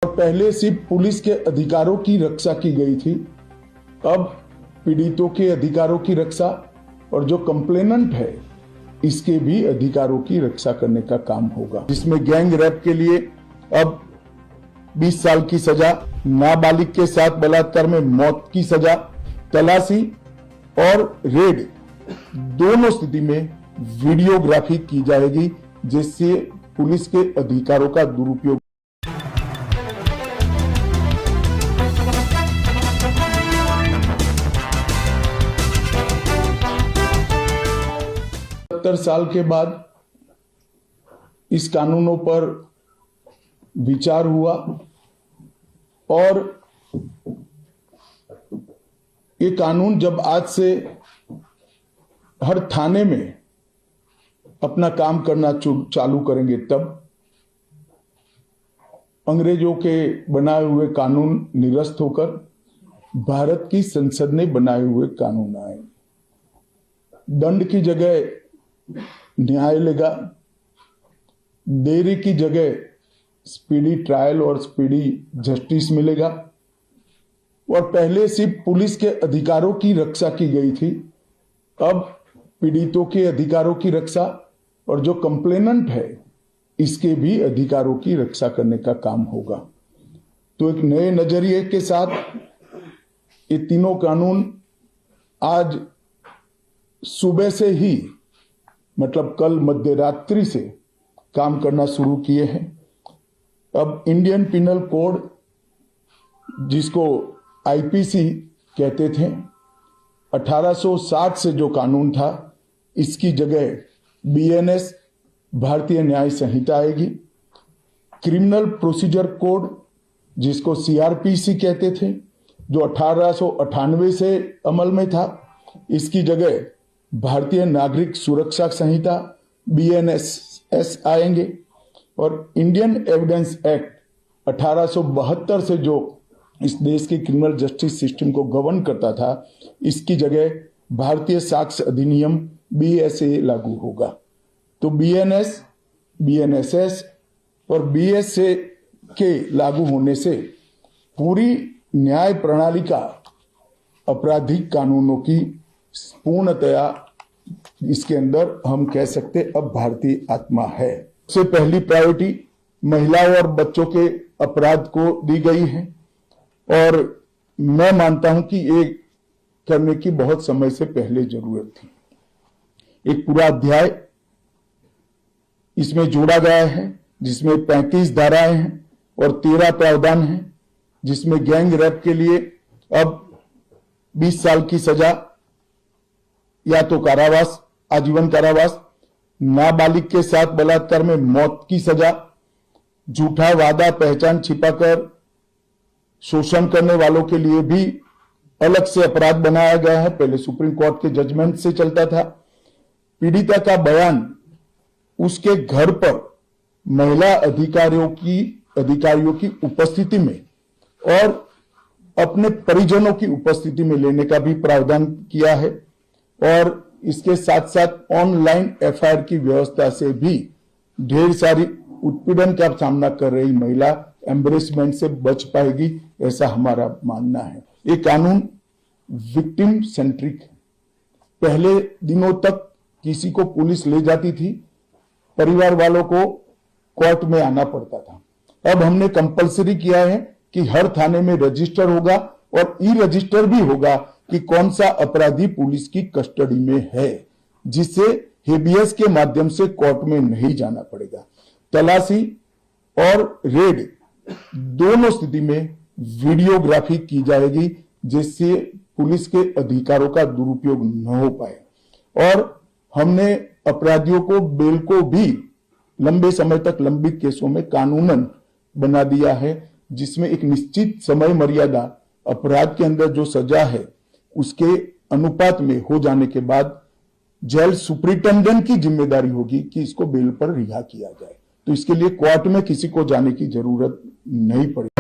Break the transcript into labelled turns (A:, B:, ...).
A: और पहले सिर्फ पुलिस के अधिकारों की रक्षा की गई थी, अब पीड़ितों के अधिकारों की रक्षा और जो कंप्लेनेंट है इसके भी अधिकारों की रक्षा करने का काम होगा, जिसमें गैंग रेप के लिए अब 20 साल की सजा, नाबालिग के साथ बलात्कार में मौत की सजा, तलाशी और रेड दोनों स्थिति में वीडियोग्राफी की जाएगी, जिससे पुलिस के अधिकारों का दुरुपयोग। 70 साल के बाद इस कानूनों पर विचार हुआ और ये कानून जब आज से हर थाने में अपना काम करना चालू करेंगे, तब अंग्रेजों के बनाए हुए कानून निरस्त होकर भारत की संसद ने बनाए हुए कानून आए। दंड की जगह न्याय लेगा, देरी की जगह स्पीडी ट्रायल और स्पीडी जस्टिस मिलेगा। और पहले सिर्फ पुलिस के अधिकारों की रक्षा की गई थी, अब पीड़ितों के अधिकारों की रक्षा और जो कंप्लेनेंट है इसके भी अधिकारों की रक्षा करने का काम होगा। तो एक नए नजरिए के साथ ये तीनों कानून आज सुबह से ही, मतलब कल मध्य रात्रि से काम करना शुरू किए हैं। अब इंडियन पिनल कोड, जिसको आईपीसी कहते थे, 1860 से जो कानून था, इसकी जगह बीएनएस भारतीय न्याय संहिता आएगी। क्रिमिनल प्रोसीजर कोड, जिसको सीआरपीसी कहते थे, जो 1898 से अमल में था, इसकी जगह भारतीय नागरिक सुरक्षा संहिता बीएनएस आएंगे। और इंडियन एविडेंस एक्ट 1872 से जो इस देश के क्रिमिनल जस्टिस सिस्टम को गवर्न करता था, इसकी जगह भारतीय साक्ष्य अधिनियम बीएसए लागू होगा। तो बीएनएस, बीएनएसएस और बीएसए के लागू होने से पूरी न्याय प्रणाली का आपराधिक कानूनों की पूर्णतया इसके अंदर हम कह सकते अब भारतीय आत्मा है। सबसे पहली प्रायोरिटी महिलाओं और बच्चों के अपराध को दी गई है और मैं मानता हूं कि ये करने की बहुत समय से पहले जरूरत थी। एक पूरा अध्याय इसमें जोड़ा गया है, जिसमें 35 धाराएं हैं और 13 प्रावधान हैं, जिसमें गैंग रेप के लिए अब 20 साल की सजा या तो कारावास, आजीवन कारावास, नाबालिग के साथ बलात्कार में मौत की सजा, झूठा वादा पहचान छिपाकर शोषण करने वालों के लिए भी अलग से अपराध बनाया गया है। पहले सुप्रीम कोर्ट के जजमेंट से चलता था। पीड़िता का बयान उसके घर पर महिला अधिकारियों की उपस्थिति में और अपने परिजनों की उपस्थिति में लेने का भी प्रावधान किया है। और इसके साथ साथ ऑनलाइन एफआईआर की व्यवस्था से भी ढेर सारी उत्पीड़न का सामना कर रही महिला एम्बरेसमेंट से बच पाएगी, ऐसा हमारा मानना है। ये कानून विक्टिम सेंट्रिक है। पहले दिनों तक किसी को पुलिस ले जाती थी, परिवार वालों को कोर्ट में आना पड़ता था। अब हमने कंपलसरी किया है कि हर थाने में रजिस्टर होगा और ई रजिस्टर भी होगा कि कौन सा अपराधी पुलिस की कस्टडी में है, जिससे हेबियस के माध्यम से कोर्ट में नहीं जाना पड़ेगा। तलाशी और रेड दोनों स्थिति में वीडियोग्राफी की जाएगी, जिससे पुलिस के अधिकारों का दुरुपयोग न हो पाए। और हमने अपराधियों को बेल को भी लंबे समय तक लंबित केसों में कानूनन बना दिया है, जिसमें एक निश्चित समय मर्यादा अपराध के अंदर जो सजा है उसके अनुपात में हो जाने के बाद जेल सुपरिटेंडेंट की जिम्मेदारी होगी कि इसको बेल पर रिहा किया जाए। तो इसके लिए कोर्ट में किसी को जाने की जरूरत नहीं पड़ेगी।